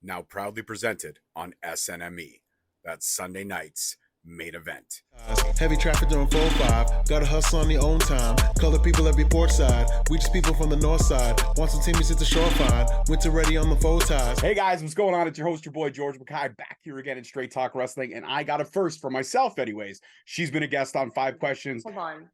now proudly presented on SNME. That's Sunday night's main event. Heavy traffic during 4-5. Gotta hustle on your own time. Color people every port side. We just people from the north side. Want some teammates at the shore fine. Winter ready on the foe ties. Hey guys, what's going on? It's your host, your boy George Mackay, back here again in Straight Talk Wrestling. And I got a first for myself, anyways. She's been a guest on 5 Questions. Hold on.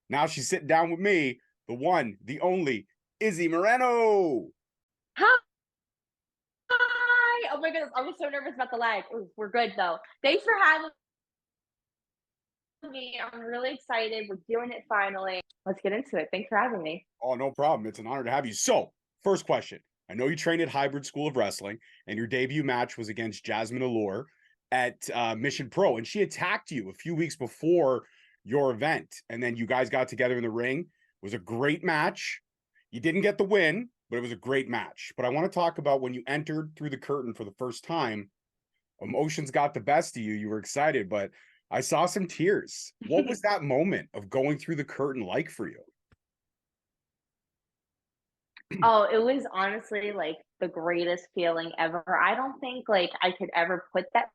Now she's sitting down with me, the one, the only, Izzy Moreno. Hi. Oh my goodness. I was so nervous about the lag. Ooh, we're good though. Thanks for having me. I'm really excited. We're doing it finally. Let's get into it. Thanks for having me. Oh, no problem. It's an honor to have you. So, first question. I know you trained at Hybrid School of Wrestling, and your debut match was against Jazmin Allure at Mission Pro, and she attacked you a few weeks before your event, and then you guys got together in the ring. It was a great match. You didn't get the win, but it was a great match. But I want to talk about when you entered through the curtain for the first time. Emotions got the best of you. You were excited, but I saw some tears. What was that moment of going through the curtain like for you? Oh, it was honestly like the greatest feeling ever. I don't think like I could ever put that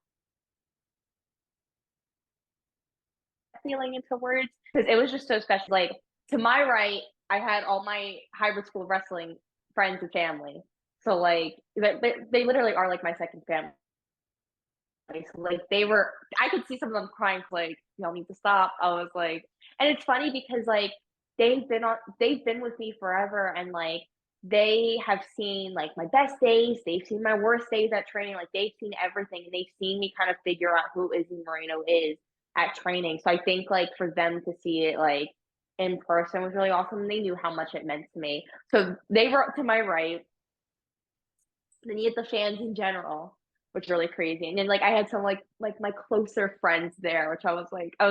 feeling into words because it was just so special. Like to my right, I had all my Hybrid School of Wrestling friends and family. So like they literally are like my second family. So, like I could see some of them crying, like y'all need to stop. I was like, and it's funny because like they've been with me forever, and like they have seen like my best days, they've seen my worst days at training, like they've seen everything, and they've seen me kind of figure out who Izzy Moreno is at training. So I think like for them to see it like in person was really awesome. They knew how much it meant to me. So they were up to my right. Then you get the fans in general, which is really crazy. And then like I had some like my closer friends there, which I was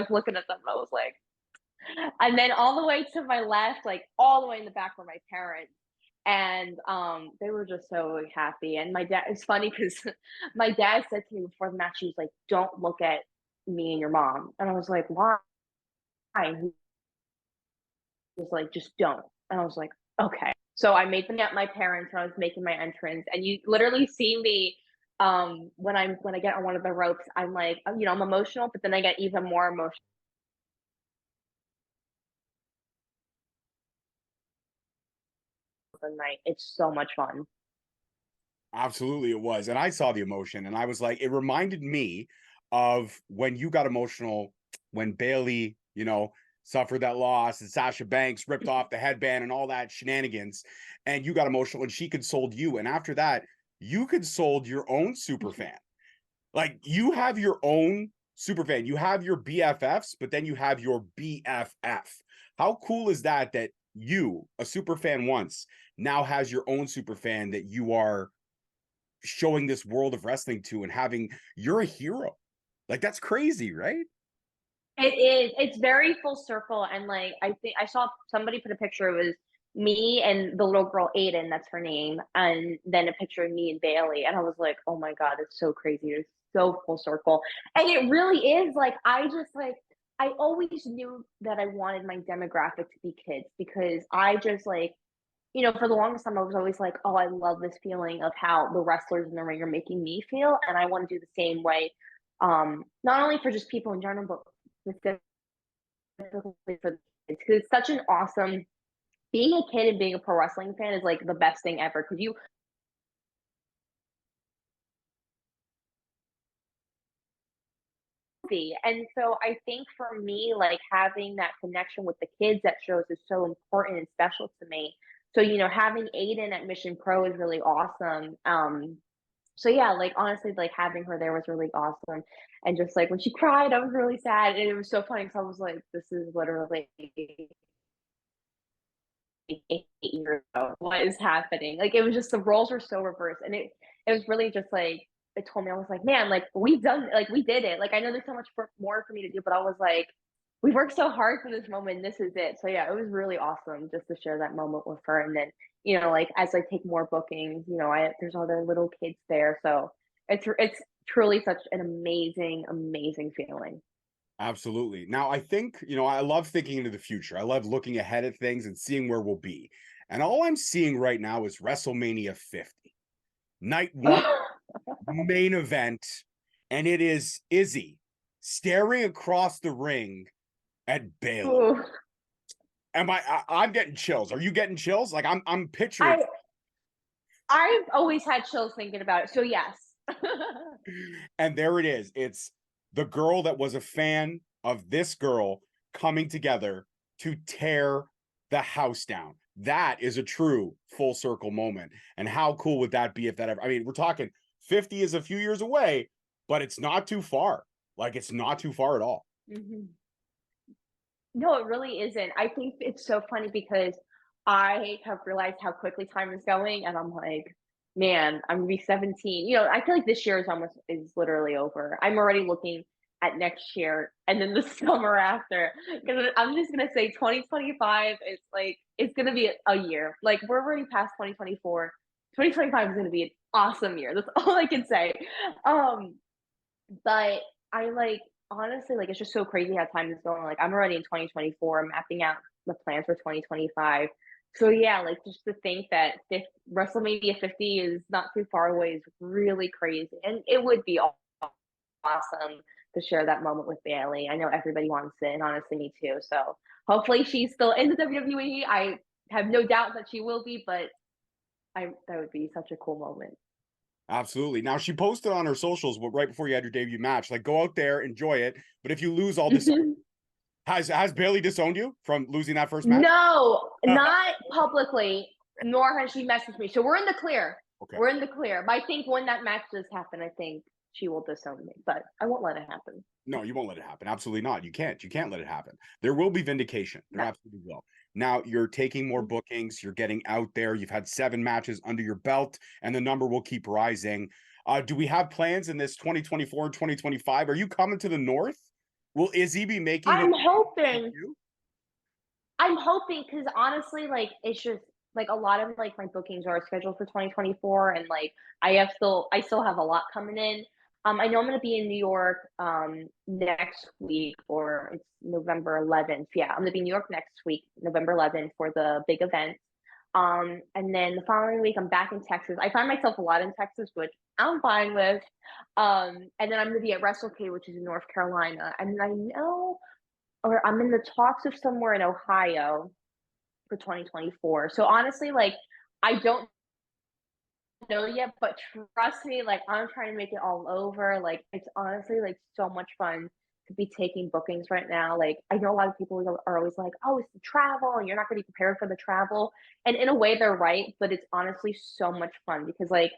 looking at them and I was like, and then all the way to my left, like all the way in the back were my parents. And they were just so happy. And my dad, it's funny because my dad said to me before the match, he was like, don't look at me and your mom. And I was like, why? He was like, just don't. And I was like, okay. So I made them at my parents when I was making my entrance, and you literally see me when I get on one of the ropes. I'm like, I'm emotional, but then I get even more emotional the night. It's so much fun. Absolutely, it was. And I saw the emotion, and I was like, it reminded me of when you got emotional when Bayley, suffered that loss, and Sasha Banks ripped off the headband and all that shenanigans, and you got emotional, and she consoled you. And after that, you consoled your own super fan. Like, you have your own super fan. You have your BFFs, but then you have your BFF. How cool is that you, a super fan once, now has your own super fan that you are showing this world of wrestling to, and you're a hero. Like, that's crazy, right? It is. It's very full circle. And like I think I saw somebody put a picture. It was me and the little girl Aiden, that's her name, and then a picture of me and Bayley. And I was like, oh my God, it's so crazy. It's so full circle. And it really is like I always knew that I wanted my demographic to be kids because I just like, for the longest time I was always like, oh, I love this feeling of how the wrestlers in the ring are making me feel. And I want to do the same way. Not only for just people in general, but specifically for the kids, because it's such an awesome being a kid and being a pro wrestling fan is like the best thing ever because you see. And so I think for me, like having that connection with the kids that shows is so important and special to me. So, having Aiden at Mission Pro is really awesome. So yeah, like honestly, like having her there was really awesome. And just like when she cried, I was really sad. And it was so funny because I was like, this is literally 8 years ago. What is happening? Like it was just the roles were so reversed. And it was really just like it told me, I was like, man, like we did it. Like I know there's so much more for me to do, but I was like, we worked so hard for this moment and this is it. So yeah, it was really awesome just to share that moment with her. And then, like as I take more bookings, there's other little kids there. So it's truly such an amazing, amazing feeling. Absolutely. Now, I think, I love thinking into the future. I love looking ahead at things and seeing where we'll be. And all I'm seeing right now is WrestleMania 50. night one, main event, and it is Izzy staring across the ring at Bayley. Ooh. I'm getting chills. Are you getting chills? Like I'm picturing. I've always had chills thinking about it. So yes. And there it is. It's the girl that was a fan of this girl coming together to tear the house down. That is a true full circle moment. And how cool would that be if that ever, I mean, we're talking 50 is a few years away, but it's not too far. Like it's not too far at all. Mhm. No, it really isn't. I think it's so funny because I have realized how quickly time is going, and I'm like, man, I'm gonna be 17. You know, I feel like this year is literally over. I'm already looking at next year and then the summer after. Because I'm just gonna say 2025 is like it's gonna be a year. Like we're already past 2024. 2025 is gonna be an awesome year. That's all I can say. Um, but I like honestly, like, it's just so crazy how time is going. Like, I'm already in 2024, I'm mapping out the plans for 2025. So yeah, like just to think that WrestleMania 50 is not too far away is really crazy, and it would be awesome to share that moment with Bayley. I know everybody wants it, and honestly, me too. So hopefully, she's still in the WWE. I have no doubt that she will be, but I that would be such a cool moment. Absolutely. Now she posted on her socials right before you had your debut match, like go out there, enjoy it. But if you lose, all this has Bayley disowned you from losing that first match? No, not publicly, nor has she messaged me. So we're in the clear. Okay. We're in the clear. But I think when that match does happen, I think she will disown me. But I won't let it happen. No, you won't let it happen. Absolutely not. You can't. You can't let it happen. There will be vindication. There No. absolutely will. Now you're taking more bookings. You're getting out there. You've had 7 matches under your belt, and the number will keep rising. Do we have plans in this 2024 and 2025? Are you coming to the North? Will Izzy be making his I'm hoping. debut? I'm hoping because honestly, like it's just like a lot of like my bookings are scheduled for 2024, and like I still have a lot coming in. I know I'm gonna be in New York next week, or it's November 11th. Yeah, I'm gonna be in New York next week, November 11th, for the big event. And then the following week I'm back in Texas. I find myself a lot in Texas, which I'm fine with. And then I'm gonna be at WrestleCade, which is in North Carolina. And I know, or I'm in the talks of somewhere in Ohio for 2024. So honestly, like I don't know yet, but trust me, like I'm trying to make it all over. Like it's honestly like so much fun to be taking bookings right now. Like I know a lot of people are always like, "Oh, it's the travel, and you're not going to be prepared for the travel." And in a way, they're right, but it's honestly so much fun because like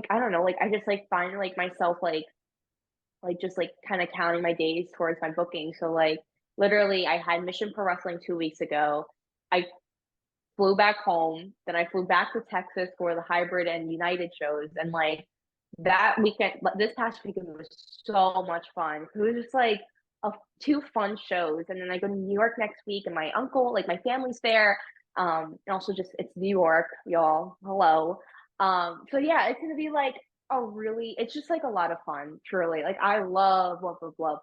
I don't know, like I just like find like myself like just like kind of counting my days towards my booking. So like literally I had Mission Pro Wrestling 2 weeks ago. I flew back home, then I flew back to Texas for the hybrid and United shows. And like that weekend, this past weekend was so much fun. It was just like two fun shows. And then I go to New York next week, and my uncle, like my family's there. And also just it's New York, y'all. Hello. So yeah, it's gonna be like it's just like a lot of fun, truly. Like I love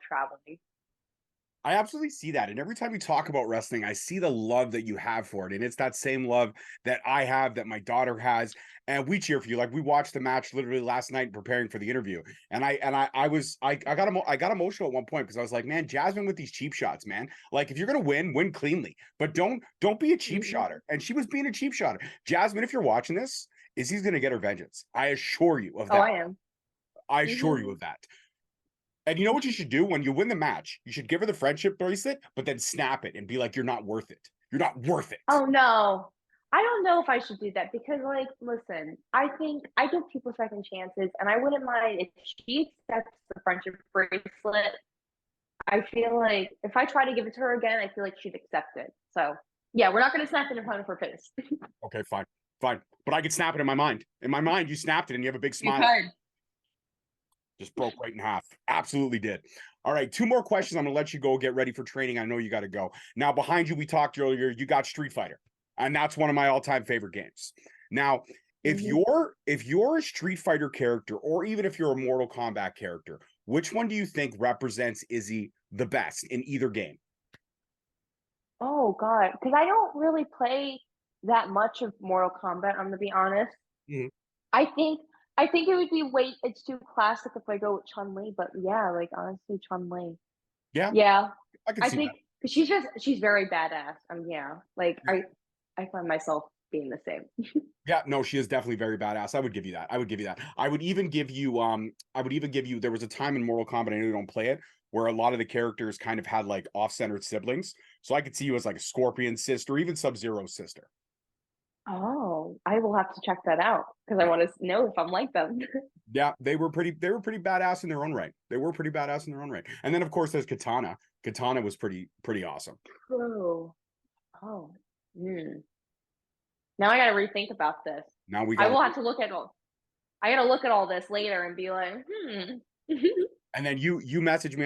traveling. I absolutely see that. And every time we talk about wrestling, I see the love that you have for it. And it's that same love that I have, that my daughter has. And we cheer for you. Like we watched the match literally last night preparing for the interview. And I got emotional at one point because I was like, man, Jazmin with these cheap shots, man. Like if you're gonna win cleanly. But don't be a cheap shotter. And she was being a cheap shotter. Jazmin, if you're watching this, Izzy's gonna get her vengeance. I assure you of that. Oh, I am. I assure you of that. And you know what you should do when you win the match? You should give her the friendship bracelet, but then snap it and be like, "You're not worth it. You're not worth it." Oh no. I don't know if I should do that because like listen, I think I give people second chances, and I wouldn't mind if she accepts the friendship bracelet. I feel like if I try to give it to her again, I feel like she'd accept it. So yeah, we're not gonna snap it in front of her face. Okay, fine, fine. But I could snap it in my mind. In my mind, you snapped it, and you have a big You smile. could. Just broke right in half. Absolutely did. All right, 2 more questions. I'm gonna let you go get ready for training. I know you got to go. Now, behind you, we talked earlier. You got Street Fighter, and that's one of my all-time favorite games. Now, if you're a Street Fighter character, or even if you're a Mortal Kombat character, which one do you think represents Izzy the best in either game? Oh god, because I don't really play that much of Mortal Kombat. I'm gonna be honest. Mhm. I think I think it would be it's too classic if I go with Chun-Li, but yeah, like, honestly, Chun-Li. Yeah, Yeah, I can I see think that. 'cause she's very badass, yeah, like, Yeah. I find myself being the same. Yeah, no, she is definitely very badass. I would give you that. I would give you that. I would even give you there was a time in Mortal Kombat, I know you don't play it, where a lot of the characters kind of had like off-centered siblings. So I could see you as like a Scorpion's sister, even Sub-Zero's sister. Oh, I will have to check that out because I Yeah. wanna know if I'm like them. Yeah, they were pretty badass in their own right. They were pretty badass in their own right. And then of course there's Katana. Katana was pretty awesome. True. Oh, mm. Now I gotta rethink about this. Now we I got will to have to look at all I gotta look at all this later and be like, "Hmm." and then you messaged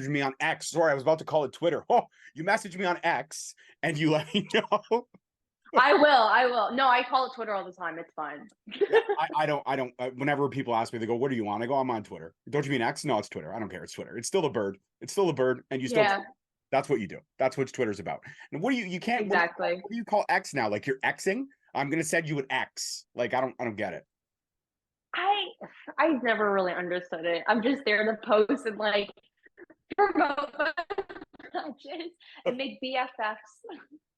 me on X. Sorry, I was about to call it Twitter. Oh, you messaged me on X and you let me know. I will. No, I call it Twitter all the time, it's fine. Yeah, I don't. Whenever people ask me, they go, "What are you on?" I go, "I'm on Twitter." Don't you mean X? No, it's Twitter. I don't care. It's Twitter. It's still a bird. It's still a bird, and you still. Yeah, That's what you do. That's what Twitter's about. And what do you can't exactly. what do you call X now? Like you're Xing? I'm gonna send you an X. Like I don't get it. I I've never really understood it. I'm just there to post and, like, promote matches and make BFFs.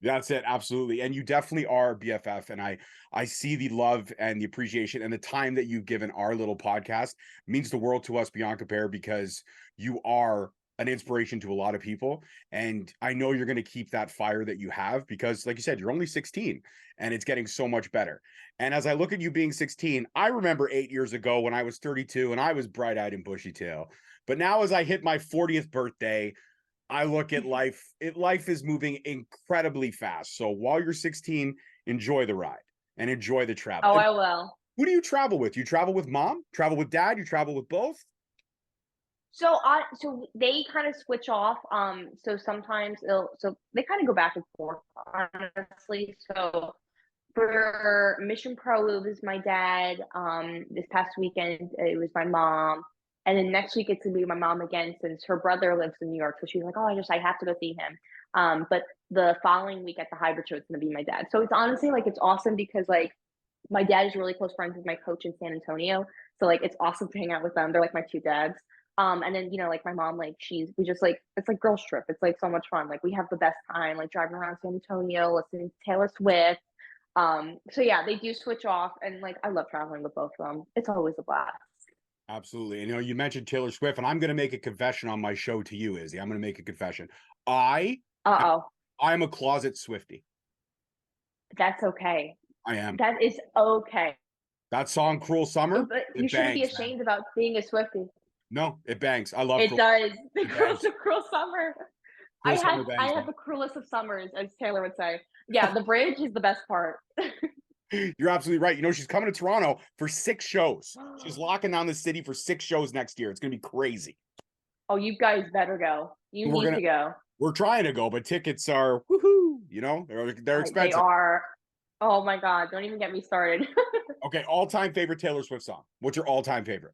That's it, absolutely. And you definitely are BFF. And I see the love and the appreciation and the time that you've given our little podcast means the world to us beyond compare because you are an inspiration to a lot of people. And I know you're going to keep that fire that you have because, like you said, you're only 16 and it's getting so much better. And as I look at you being 16, I remember 8 years ago when I was 32 and I was bright-eyed and bushy-tail. But now as I hit my 40th birthday, I look at life, life is moving incredibly fast. So while you're 16, enjoy the ride and enjoy the travel. Oh, And I will. who do you travel with? You travel with mom? Travel with dad? You travel with both? So they kind of switch off. So sometimes they kind of go back and forth, honestly. So for Mission Pro, it was my dad. This past weekend, it was my mom. And then next week, it's gonna be my mom again, since her brother lives in New York. So she's like, "Oh, I have to go see him." But the following week at the hybrid show, it's gonna be my dad. So it's honestly like it's awesome because like my dad is really close friends with my coach in San Antonio. So like it's awesome to hang out with them. They're like my two dads. And then like my mom, like we just like it's like girls trip. It's like so much fun. Like we have the best time, like driving around San Antonio, listening to Taylor Swift. So yeah, they do switch off, and like I love traveling with both of them. It's always a blast. Absolutely. And, you mentioned Taylor Swift, and I'm going to make a confession on my show to you, Izzy. I'm going to make a confession. I Uh-oh. I'm a closet Swiftie. That's okay. I am. That is okay. That song, Cruel Summer, But you it shouldn't be bangs, man. ashamed about being a Swiftie. No, it bangs. I love It does. The It bangs. cruel summer. Cruel Summer I bangs, had man. the cruelest of summers, as Taylor would say. Yeah, the bridge is the best part. You're absolutely right. She's coming to Toronto for 6 shows. She's locking down the city for 6 shows next year. It's going to be crazy. Oh, you guys better go. You need to go. We're trying to go, but tickets are woohoo. They're expensive. They are. Oh my God! Don't even get me started. Okay, all-time favorite Taylor Swift song. What's your all-time favorite?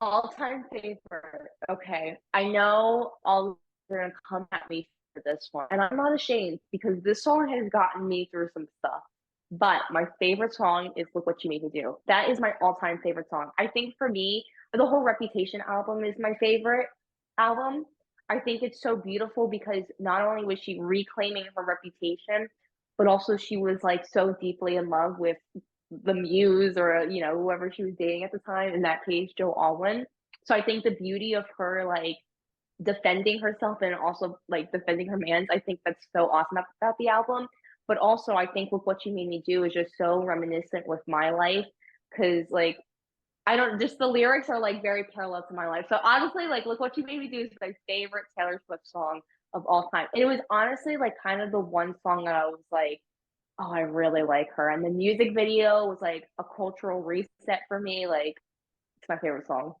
All-time favorite. Okay, I know all are gonna come at me for this one, and I'm not ashamed because this song has gotten me through some stuff. But my favorite song is "Look What You Made Me Do." That is my all-time favorite song. I think for me, the whole Reputation album is my favorite album. I think it's so beautiful because not only was she reclaiming her reputation, but also she was like so deeply in love with the muse or whoever she was dating at the time, in that case Joe Alwyn. So I think the beauty of her like defending herself and also like defending her mans, I think that's so awesome about the album. But also I think with What You Made Me Do is just so reminiscent with my life, because like I don't just the lyrics are like very parallel to my life. So honestly, like Look What You Made Me Do is my favorite Taylor Swift song of all time. And it was honestly like kind of the one song that I was like, oh, I really like her. And the music video was like a cultural reset for me. Like, it's my favorite song.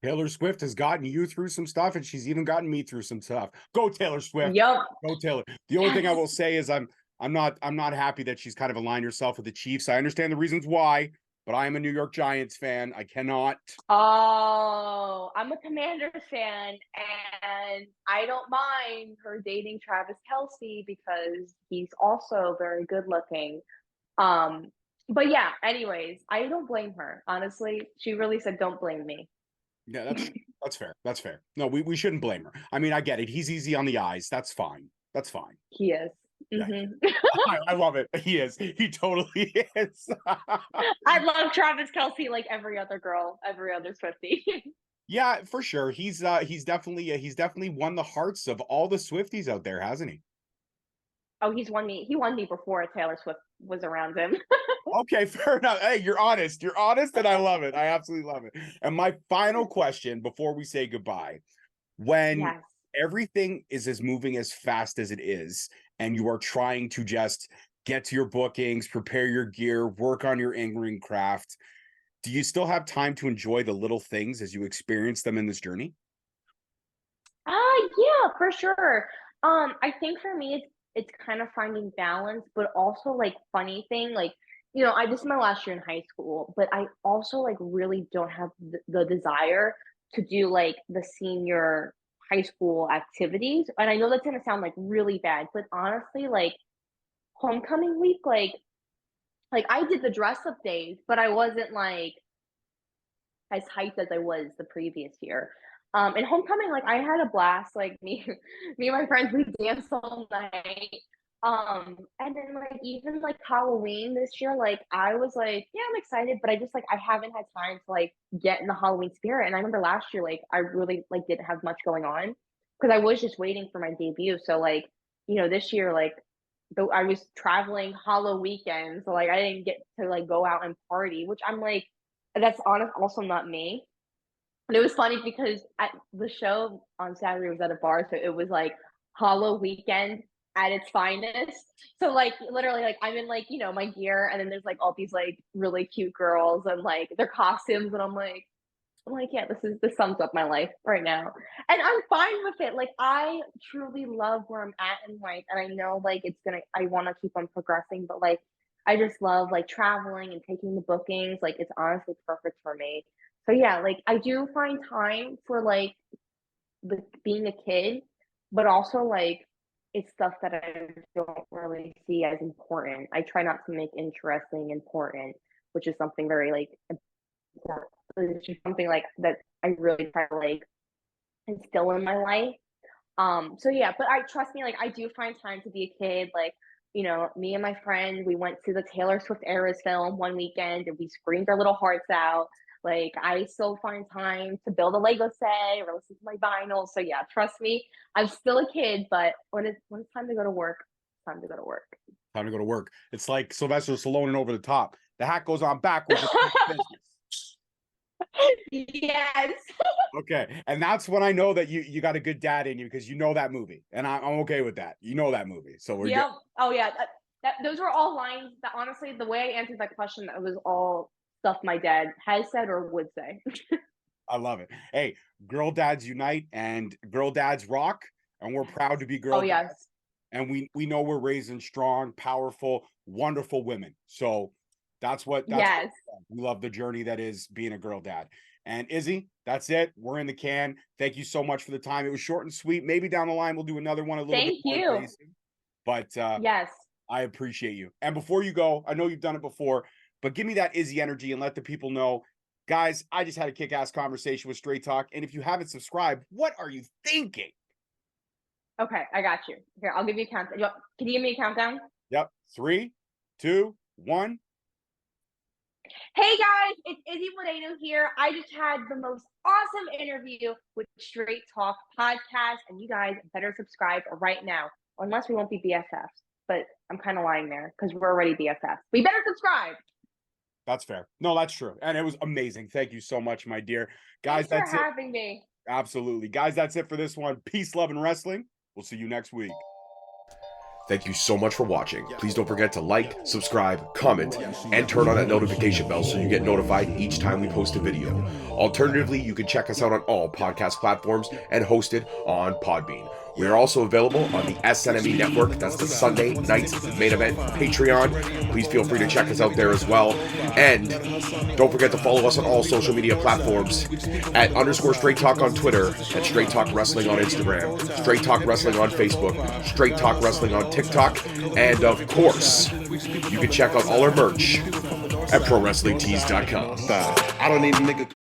Taylor Swift has gotten you through some stuff, and she's even gotten me through some stuff. Go Taylor Swift. Yep. Go Taylor. The only thing I will say is I'm not happy that she's kind of aligned herself with the Chiefs. I understand the reasons why, but I am a New York Giants fan. I cannot. Oh, I'm a Commanders fan, and I don't mind her dating Travis Kelce because he's also very good looking. Um, But yeah, anyways, I don't blame her. Honestly, she really said, "Don't blame me." Yeah, that's fair. That's fair. No, we shouldn't blame her. I mean, I get it. He's easy on the eyes. That's fine. That's fine. He is. Yeah, Hmm. I love it. He is. He totally is. I love Travis Kelsey like every other girl, every other Swiftie. Yeah, for sure. He's definitely won the hearts of all the Swifties out there, hasn't he? Oh, he's won me. He won me before Taylor Swift was around him. Okay, fair enough. Hey, you're honest. You're honest, and I love it. I absolutely love it. And my final question before we say goodbye: when Yes. everything is as moving as fast as it is, and you are trying to just get to your bookings, prepare your gear, work on your in-ring craft, do you still have time to enjoy the little things as you experience them in this journey? Yeah, for sure. I think for me, it's kind of finding balance, but also like funny thing, like I this is my last year in high school, but I also like really don't have the desire to do like the senior high school activities. And I know that's gonna sound like really bad, but honestly, like homecoming week, like I did the dress up days, but I wasn't like as hyped as I was the previous year. And homecoming, like I had a blast. Like me, me and my friends, we danced all night. And then like even like Halloween this year, like I was like, yeah, I'm excited, but I just like I haven't had time to like get in the Halloween spirit. And I remember last year, like I really like didn't have much going on because I was just waiting for my debut. So like, this year, like though I was traveling hollow weekends, so like I didn't get to like go out and party, which I'm like, that's honest also not me. And it was funny because at the show on Saturday was at a bar, so it was like hollow weekend at its finest. So like literally like I'm in like, my gear and then there's like all these like really cute girls and like their costumes and I'm like, yeah, this sums up my life right now. And I'm fine with it. Like I truly love where I'm at in life. And I know like I wanna keep on progressing, but like I just love like traveling and taking the bookings. Like it's honestly perfect for me. So yeah, like I do find time for like being a kid, but also like it's stuff that I don't really see as important. I try not to make interesting important, which is something very like important. It's just something like that I really try to like instill in my life. So yeah, but I trust me, like I do find time to be a kid. Like, me and my friend, we went to the Taylor Swift Eras film one weekend and we screamed our little hearts out. Like I still find time to build a Lego set or listen to my vinyl. So yeah, trust me, I'm still a kid, but when it's time to go to work, it's time to go to work. Time to go to work. It's like Sylvester Stallone and Over the Top. The hat goes on backwards. Yes. Okay, and that's when I know that you got a good dad in you because you know that movie, and I'm okay with that. You know that movie, so we're Yep. good. Oh yeah. Those were all lines that honestly, the way I answered that question, that was all stuff my dad has said or would say. I love it. Hey, girl dads unite and girl dads rock, and we're proud to be Oh girl dads. yes. And we know we're raising strong, powerful, wonderful women. So that's what Yes. we love the journey that is being a girl dad. And Izzy, that's it. We're in the can. Thank you so much for the time. It was short and sweet. Maybe down the line we'll do another one a little bit Thank more you. invasive. But Yes. I appreciate you. And before you go, I know you've done it before, but give me that Izzy energy and let the people know, guys, I just had a kick-ass conversation with Straight Talk. And if you haven't subscribed, what are you thinking? Okay, I got you. Here, I'll give you a countdown. Can you give me a countdown? Yep. 3, 2, 1. Hey guys, it's Izzy Moreno here. I just had the most awesome interview with Straight Talk Podcast, and you guys better subscribe right now, unless we won't be BFFs. But I'm kind of lying there because we're already BFFs. We better subscribe. That's fair. No, that's true. And it was amazing. Thank you so much, my dear. Guys, Thanks that's for it. having me. Absolutely. Guys, that's it for this one. Peace, love, and wrestling. We'll see you next week. Thank you so much for watching. Please don't forget to like, subscribe, comment, and turn on that notification bell so you get notified each time we post a video. Alternatively, you can check us out on all podcast platforms and hosted on Podbean. We are also available on the SNME network. That's the Sunday Nights Main Event Patreon. Please feel free to check us out there as well. And don't forget to follow us on all social media platforms at _Straight Talk on Twitter, at Straight Talk Wrestling on Instagram, Straight Talk Wrestling on Facebook, Straight Talk Wrestling on TikTok, and of course, you can check out all our merch at ProWrestlingTees.com. I don't need a nigga.